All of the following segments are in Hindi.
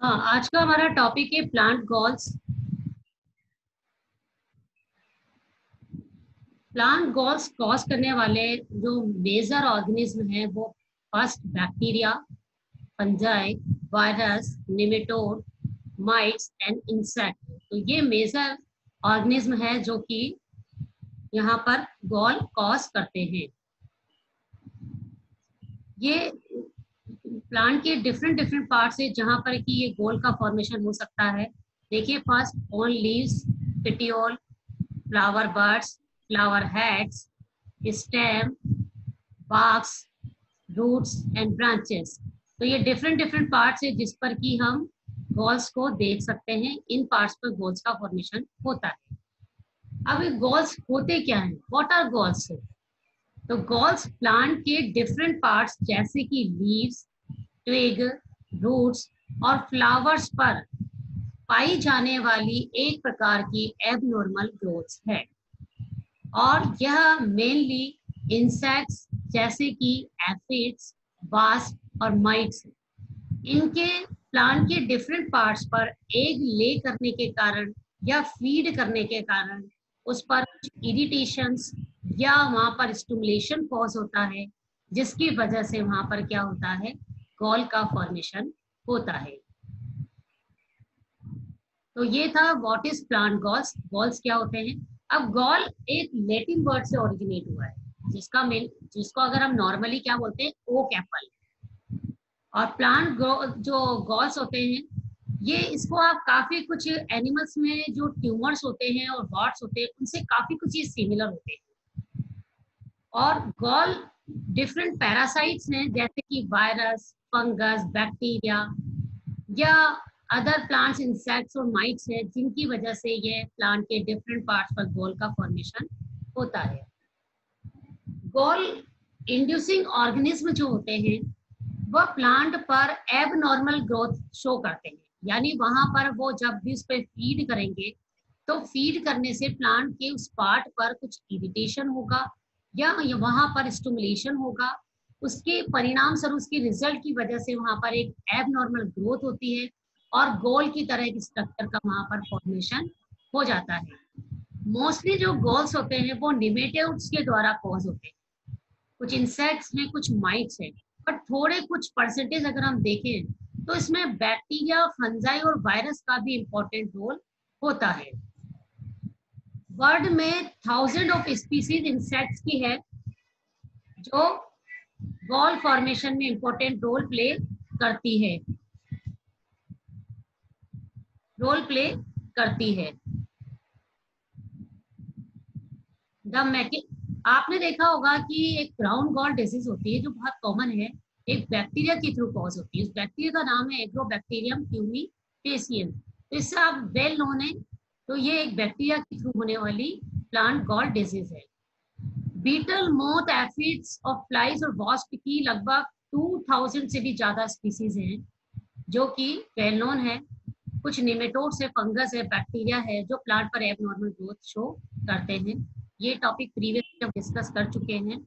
हाँ, आज का हमारा टॉपिक है plant galls. Plant galls cause करने वाले जो मेजर ऑर्गेनिज्म हैं वो first bacteria, fungi, virus, nematode, mites and insect. तो ये मेजर ऑर्गेनिज्म है जो कि यहाँ पर गॉल कॉज करते हैं। ये प्लांट के डिफरेंट डिफरेंट पार्ट्स है जहां पर कि ये गोल का फॉर्मेशन हो सकता है। देखिए, first on leaves, petiole, flower buds, flower heads, stem, barks, roots and branches. तो ये डिफरेंट डिफरेंट पार्ट्स है जिस पर कि हम गॉल्स को देख सकते हैं। इन पार्ट्स पर गॉल्स का फॉर्मेशन होता है। अब ये गॉल्स होते क्या हैं? What are galls? तो गॉल्स प्लांट के डिफरेंट पार्ट्स जैसे कि लीव्स, ट्विग, रूट्स और फ्लावर्स पर पाई जाने वाली एक प्रकार की एबनॉर्मल ग्रोथ है। और यह मेनली इंसेक्ट्स जैसे कि एफिड्स, वास्प और माइट्स, इनके प्लांट के डिफरेंट पार्ट्स पर एग ले करने के कारण या फीड करने के कारण उस पर इरिटेशंस या वहां पर स्टिमुलेशन कॉज होता है, जिसकी वजह से वहां पर क्या होता है, गॉल का फॉर्मेशन होता है। तो ये था what is plant galls. Galls क्या होते हैं? अब गॉल एक लैटिन वर्ड से ओरिजिनेट हुआ है जिसको अगर हम नॉर्मली क्या बोलते हैं, ओक एप्पल। और प्लांट जो गॉल्स होते हैं, ये इसको आप काफी कुछ एनिमल्स में जो ट्यूमर्स होते हैं और वॉट्स होते हैं उनसे काफी कुछ चीज सिमिलर होते हैं। और गॉल डिफरेंट पैरासाइट्स हैं जैसे कि वायरस, फंगस, बैक्टीरिया या अदर प्लांट्स, इंसेक्ट्स और माइट्स है जिनकी वजह से ये प्लांट के डिफरेंट पार्ट्स पर गॉल का फॉर्मेशन होता है। गॉल इंड्यूसिंग ऑर्गेनिज्म जो होते हैं वह प्लांट पर एबनॉर्मल ग्रोथ शो करते हैं। यानी वहां पर वो जब भी उस पर फीड करेंगे तो फीड करने से प्लांट के उस पार्ट पर कुछ इरिटेशन होगा या वहां पर स्टिमुलेशन होगा। उसके परिणाम स्वरूप उसके रिजल्ट की वजह से वहां पर एक एबनॉर्मल ग्रोथ होती है और गोल की तरह एक स्ट्रक्चर का वहां पर फॉर्मेशन हो जाता है। मोस्टली जो गोल्स होते हैं वो निमेटोड्स के द्वारा कॉज होते हैं। कुछ इंसेक्ट्स में, कुछ माइट्स हैं, बट थोड़े कुछ परसेंटेज अगर हम देखें तो इसमें बैक्टीरिया, फंजाई और वायरस का भी इंपॉर्टेंट रोल होता है। वर्ल्ड में थाउजेंड ऑफ स्पीसीज इंसेक्ट्स की है जो गॉल फॉर्मेशन में इंपॉर्टेंट रोल प्ले करती है। आपने देखा होगा कि एक ब्राउन गॉल डिजीज होती है जो बहुत कॉमन है, एक बैक्टीरिया के थ्रू कॉज होती है। उस बैक्टीरिया का नाम है एग्रोबैक्टीरियम ट्यूमिफेसियन। तो इससे आप वेल नोन है। तो ये एक बैक्टीरिया के थ्रू होने वाली प्लांट गॉल डिजीज है। बीटल, मोथ, एफिड्स और फ्लाइज और वॉस्प की लगभग 2000 से भी ज्यादा स्पीसीज हैं जो कि वेल नोन है। कुछ निमेटोड्स है, फंगस है, बैक्टीरिया है जो प्लांट पर एबनॉर्मल ग्रोथ शो करते हैं। ये टॉपिक प्रीवियस हम डिस्कस कर चुके हैं।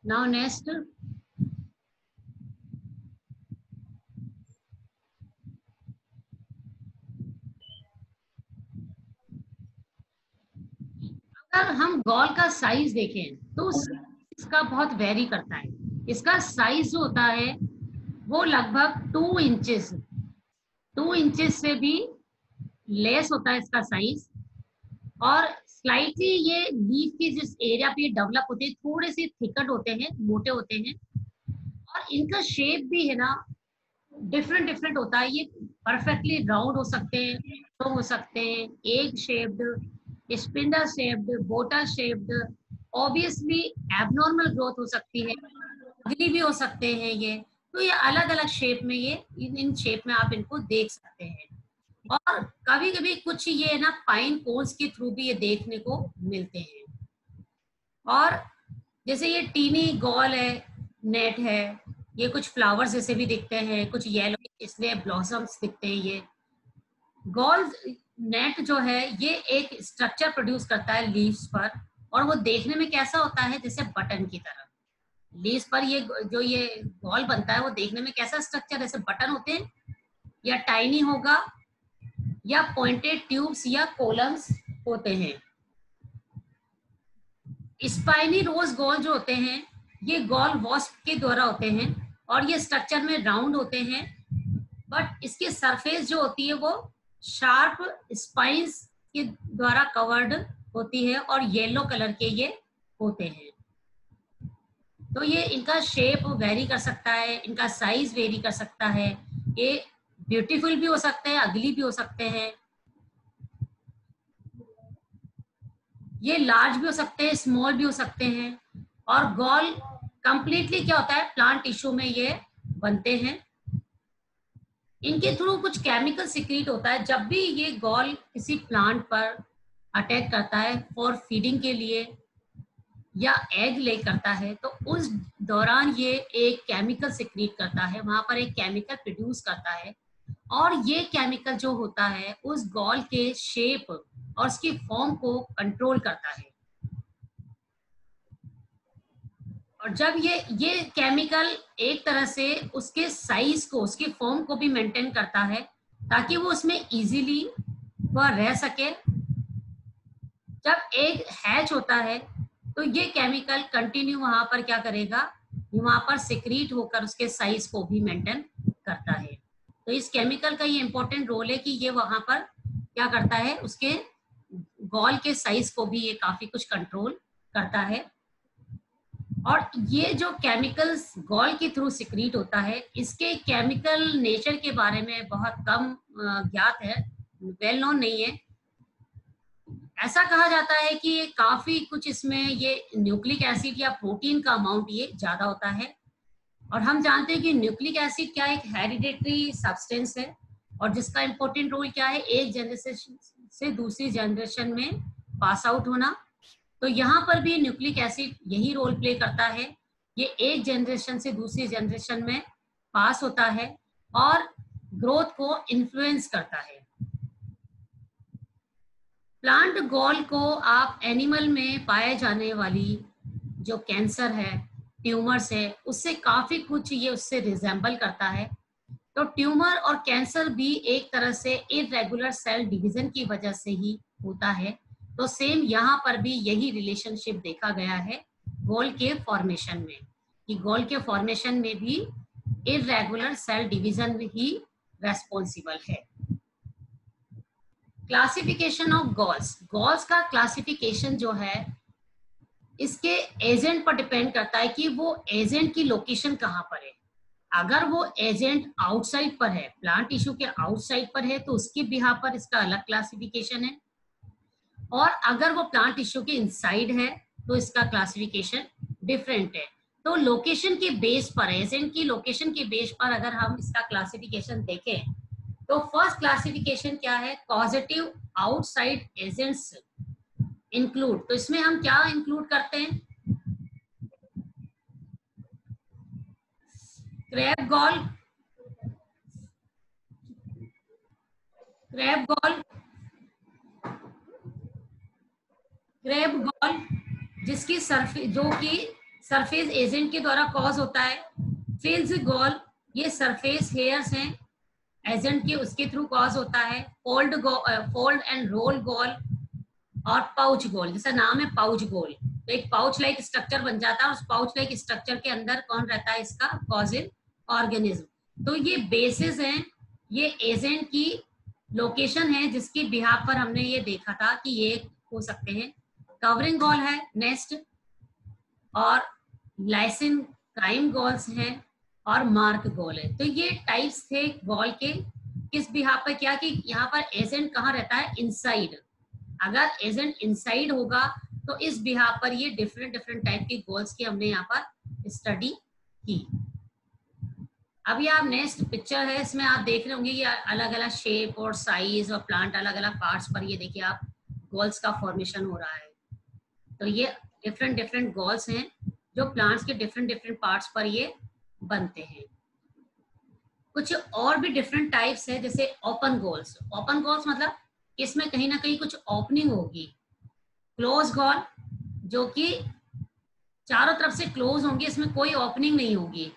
नाउ नेक्स्ट, अगर हम गॉल का साइज देखें तो इसका बहुत वेरी करता है। इसका साइज जो होता है वो लगभग 2 इंचेस, 2 इंचेस से भी लेस होता है इसका साइज। और स्लाइटली ये लीफ के जिस एरिया पे डेवलप होते हैं थोड़े से थिकट होते हैं, मोटे होते हैं। और इनका शेप भी है ना, डिफरेंट डिफरेंट होता है। ये परफेक्टली राउंड हो सकते हैं, तो हो सकते हैं egg shaped, spindle shaped, bottle shaped. Obviously abnormal growth हो सकती है, अगली भी हो सकते हैं ये। तो ये अलग अलग शेप में, ये इन शेप में आप इनको देख सकते हैं। और कभी कभी कुछ ये ना पाइन कोन्स के थ्रू भी ये देखने को मिलते हैं। और जैसे ये टीनी गॉल है, नेट है, ये कुछ फ्लावर्स जैसे भी दिखते हैं, कुछ येलो इसलिए ब्लॉसम्स दिखते हैं। ये गॉल नेट जो है ये एक स्ट्रक्चर प्रोड्यूस करता है लीव्स पर, और वो देखने में कैसा होता है, जैसे बटन की तरह। लीव्स पर ये जो ये गॉल बनता है वो देखने में कैसा स्ट्रक्चर, जैसे बटन होते हैं, या टाइनी होगा, या पॉइंटेड ट्यूब्स या कॉलम्स होते हैं। स्पाइनी रोज गॉल जो होते हैं ये गॉल वॉस्प के द्वारा होते हैं और ये स्ट्रक्चर में राउंड होते हैं, बट इसकी सरफेस जो होती है वो शार्प स्पाइंस के द्वारा कवर्ड होती है और येलो कलर के ये होते हैं। तो ये इनका शेप वेरी कर सकता है, इनका साइज वेरी कर सकता है, ये ब्यूटीफुल भी हो सकते हैं, अगली भी हो सकते हैं, ये लार्ज भी हो सकते हैं, स्मॉल भी हो सकते हैं। और गॉल कंप्लीटली क्या होता है, प्लांट टिश्यू में ये बनते हैं। इनके थ्रू कुछ केमिकल सिक्रीट होता है। जब भी ये गॉल किसी प्लांट पर अटैक करता है फॉर फीडिंग के लिए या एग ले करता है, तो उस दौरान ये एक केमिकल सिक्रीट करता है, वहां पर एक केमिकल प्रोड्यूस करता है, और ये केमिकल जो होता है उस गॉल के शेप और उसकी फॉर्म को कंट्रोल करता है। और जब ये केमिकल एक तरह से उसके साइज को, उसकी फॉर्म को भी मेंटेन करता है ताकि वो उसमें इजीली वह रह सके। जब एग हैच होता है तो ये केमिकल कंटिन्यू वहां पर क्या करेगा, वहां पर सिक्रीट होकर उसके साइज को भी मेंटेन करता है। तो इस केमिकल का ये इंपॉर्टेंट रोल है कि ये वहां पर क्या करता है, उसके गॉल के साइज को भी ये काफी कुछ कंट्रोल करता है। और ये जो केमिकल्स गॉल के थ्रू सिक्रीट होता है, इसके केमिकल नेचर के बारे में बहुत कम ज्ञात है, वेल नोन नहीं है। ऐसा कहा जाता है कि ये काफी कुछ इसमें ये न्यूक्लिक एसिड या प्रोटीन का अमाउंट ये ज्यादा होता है। और हम जानते हैं कि न्यूक्लिक एसिड क्या एक हेरिडेटरी सब्सटेंस है और जिसका इंपॉर्टेंट रोल क्या है, एक जनरेशन से दूसरी जनरेशन में पास आउट होना। तो यहाँ पर भी न्यूक्लिक एसिड यही रोल प्ले करता है, ये एक जनरेशन से दूसरी जनरेशन में पास होता है और ग्रोथ को इन्फ्लुएंस करता है। प्लांट गॉल को आप एनिमल में पाए जाने वाली जो कैंसर है, ट्यूमर्स है, उससे काफी कुछ ये उससे रिजेंबल करता है। तो ट्यूमर और कैंसर भी एक तरह से इरेगुलर सेल डिवीजन की वजह से ही होता है। तो सेम यहाँ पर भी यही रिलेशनशिप देखा गया है गॉल के फॉर्मेशन में, कि गॉल के फॉर्मेशन में भी इरेगुलर सेल डिवीजन ही रेस्पॉन्सिबल है। क्लासिफिकेशन ऑफ गॉल्स, गॉल्स का क्लासिफिकेशन जो है इसके एजेंट पर डिपेंड करता है कि वो एजेंट की लोकेशन कहाँ पर है। अगर वो एजेंट आउटसाइड पर है, प्लांट टिश्यू के आउटसाइड पर है, तो उसके बिहाफ पर इसका अलग क्लासिफिकेशन है। और अगर वो प्लांट टिश्यू के इनसाइड है तो इसका क्लासिफिकेशन डिफरेंट है। तो लोकेशन के बेस पर, एजेंट की लोकेशन के बेस पर अगर हम इसका क्लासिफिकेशन देखें तो फर्स्ट क्लासिफिकेशन क्या है, पॉजिटिव आउटसाइड एजेंट्स इंक्लूड। तो इसमें हम क्या इंक्लूड करते हैं, crab gall, crab gall, crab gall जिसकी सरफेस, जो कि सरफेस एजेंट के द्वारा कॉज होता है। फिल्स गॉल, ये सरफेस हेयर्स हैं एजेंट के, उसके थ्रू कॉज होता है। फोल्ड एंड रोल गॉल और पाउच गोल, जैसा नाम है पाउच गोल, तो एक पाउच लाइक स्ट्रक्चर बन जाता है। उस पाउच लाइक स्ट्रक्चर के अंदर कौन रहता है, इसका कॉजिल ऑर्गेनिज्म। तो ये बेसिस हैं, ये एजेंट की लोकेशन है जिसकी बिहाफ पर हमने ये देखा था कि ये हो सकते हैं। कवरिंग गॉल है नेस्ट, और लाइसिन क्राइम गॉल्स हैं, और मार्क गॉल है। तो ये टाइप्स थे गॉल के, किस बिहाफ पर, क्या कि यहाँ पर एजेंट कहाँ रहता है, इनसाइड। अगर एजेंट इनसाइड होगा तो इस बिहाफ पर ये डिफरेंट डिफरेंट टाइप के गोल्स की हमने यहाँ पर स्टडी की। अभी आप नेक्स्ट पिक्चर है, इसमें आप देख रहे होंगे ये अलग अलग शेप और साइज और प्लांट अलग अलग पार्ट्स पर ये देखिए आप गोल्स का फॉर्मेशन हो रहा है। तो ये डिफरेंट डिफरेंट गोल्स हैं जो प्लांट्स के डिफरेंट डिफरेंट पार्ट्स पर ये बनते हैं। कुछ और भी डिफरेंट टाइप्स है, जैसे ओपन गोल्स। ओपन गोल्स मतलब इसमें कहीं ना कहीं कुछ ओपनिंग होगी। क्लोज गॉल जो कि चारों तरफ से क्लोज होंगे, इसमें कोई ओपनिंग नहीं होगी।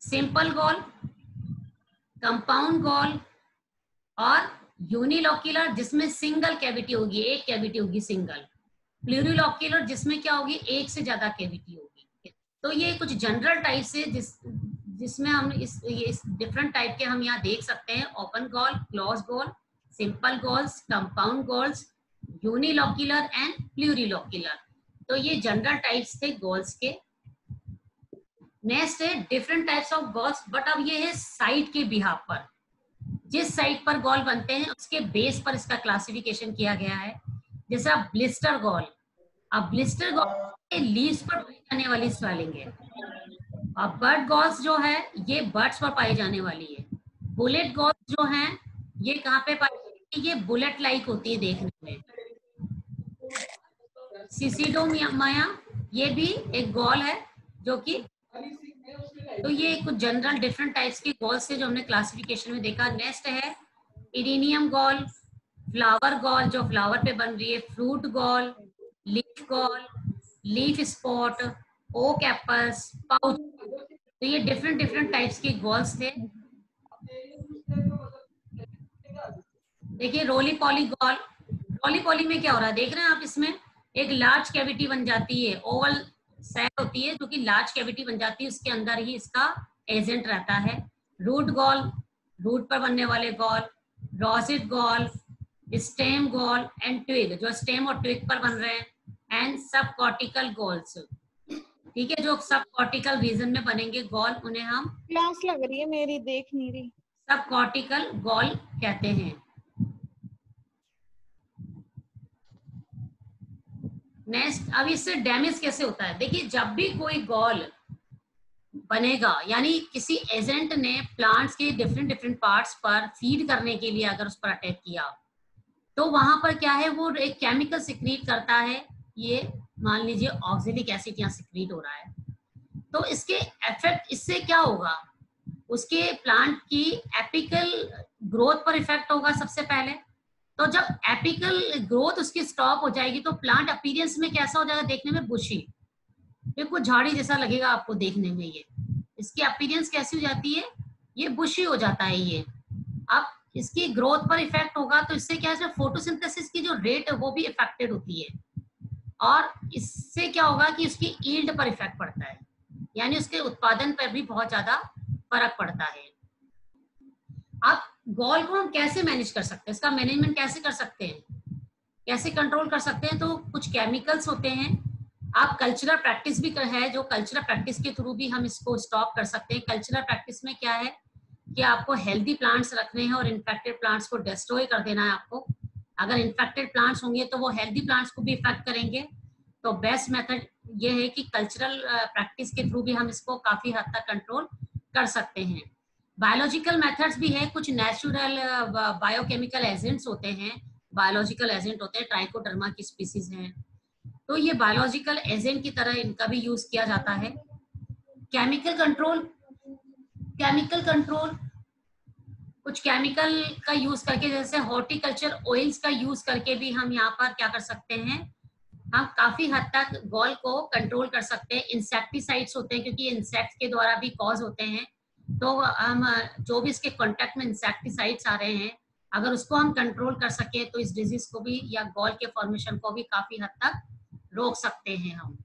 सिंपल गॉल, कंपाउंड गॉल और यूनिलॉक्यूलर जिसमें सिंगल कैविटी होगी, एक कैविटी होगी सिंगल। प्लूरिलॉक्यूलर जिसमें क्या होगी, एक से ज्यादा कैविटी होगी। तो ये कुछ जनरल टाइप से जिसमें हम इस डिफरेंट टाइप के हम यहाँ देख सकते हैं। Open gall, close gall, simple galls, compound galls, unilocular and plurilocular. तो ये जनरल टाइप्स थे गॉल्स के। नेक्स्ट है different types of galls, but अब ये है साइट के बिहाफ पर। जिस साइट पर गॉल बनते हैं उसके बेस पर इसका क्लासिफिकेशन किया गया है। जैसे ब्लिस्टर गॉल, अब ब्लिस्टर गॉल लीव्स पर पाई जाने वाली स्वेलिंग है। अब बर्ड गॉल्स जो है ये बर्ड्स पर पाई जाने वाली है। बुलेट गॉल्स जो हैं ये कहाँ पे पाई जाती है, ये बुलेट लाइक होती है देखने में। सिसिडोमाया ये भी एक गॉल है जो कि, तो ये कुछ जनरल डिफरेंट टाइप्स की गॉल्स है जो हमने क्लासिफिकेशन में देखा। नेक्स्ट है इरीनियम गॉल, फ्लावर गॉल जो फ्लावर पे बन रही है, fruit gall, leaf gall, leaf spot, oak apples, pouch. तो ये डिफरेंट डिफरेंट टाइप्स की गॉल्स थे। देखिए roly poly gall, roly poly में क्या हो रहा है देख रहे हैं आप, इसमें एक लार्ज कैविटी बन जाती है, ओवल सेल होती है जो कि लार्ज कैविटी बन जाती है, उसके अंदर ही इसका एजेंट रहता है। रूट गॉल, रूट पर बनने वाले gall, rosette gall, stem gall and twig जो स्टेम और ट्विग पर बन रहे हैं, एंड सब कॉर्टिकल गॉल्स। ठीक है, जो सब कॉर्टिकल रीजन में बनेंगे गॉल उन्हें हम क्लास लग रही है मेरी, देख नहीं रही। सब कॉर्टिकल गॉल कहते हैं। नेक्स्ट, अब इससे डैमेज कैसे होता है, देखिए जब भी कोई गॉल बनेगा यानी किसी एजेंट ने प्लांट्स के डिफरेंट डिफरेंट पार्ट्स पर फीड करने के लिए अगर उस पर अटैक किया तो वहां पर क्या है, वो एक केमिकल सिक्रीट करता है। ये मान लीजिए ऑक्जेलिक एसिड यहाँ सिक्रीट हो रहा है, तो इसके इफेक्ट इससे क्या होगा, उसके प्लांट की एपिकल ग्रोथ पर इफेक्ट होगा सबसे पहले। तो जब एपिकल ग्रोथ उसकी स्टॉप हो जाएगी तो प्लांट अपीयरेंस में कैसा हो जाएगा, देखने में बुशी, बिल्कुल झाड़ी जैसा लगेगा आपको देखने में। ये इसकी अपीयरेंस कैसी हो जाती है, ये बुशी हो जाता है ये। अब इसकी ग्रोथ पर इफेक्ट होगा तो इससे क्या है, फोटोसिंथेसिस की जो रेट है वो भी इफेक्टेड होती है, और इससे क्या होगा कि उसकी ईल्ड पर इफेक्ट पड़ता है, यानी उसके उत्पादन पर भी बहुत ज्यादा फर्क पड़ता है। अब गॉल को हम कैसे मैनेज कर सकते हैं, इसका मैनेजमेंट कैसे कर सकते हैं, कैसे कंट्रोल कर सकते हैं, तो कुछ केमिकल्स होते हैं। आप कल्चरल प्रैक्टिस भी है, जो कल्चरल प्रैक्टिस के थ्रू भी हम इसको स्टॉप कर सकते हैं। कल्चरल प्रैक्टिस में क्या है कि आपको हेल्दी प्लांट्स रखने हैं और इन्फेक्टेड प्लांट्स को डिस्ट्रॉय कर देना है आपको। अगर इन्फेक्टेड प्लांट्स होंगे तो वो हेल्दी प्लांट्स को भी इफेक्ट करेंगे। तो बेस्ट मेथड ये है कि कल्चरल प्रैक्टिस के थ्रू भी हम इसको काफी हद तक कंट्रोल कर सकते हैं। बायोलॉजिकल मेथड्स भी है, कुछ नेचुरल बायोकेमिकल एजेंट्स होते हैं, बायोलॉजिकल एजेंट होते हैं, ट्राइकोडर्मा की स्पीसीज हैं, तो ये बायोलॉजिकल एजेंट की तरह इनका भी यूज किया जाता है। केमिकल कंट्रोल, केमिकल कंट्रोल कुछ केमिकल का यूज करके, जैसे हॉर्टिकल्चर ऑयल्स का यूज करके भी हम यहाँ पर क्या कर सकते हैं, हम काफी हद तक गॉल को कंट्रोल कर सकते हैं। इंसेक्टिसाइड्स होते हैं क्योंकि इंसेक्ट्स के द्वारा भी कॉज होते हैं, तो हम जो भी इसके कांटेक्ट में इंसेक्टिसाइड्स आ रहे हैं अगर उसको हम कंट्रोल कर सके तो इस डिजीज को भी या गॉल के फॉर्मेशन को भी काफी हद तक रोक सकते हैं हम।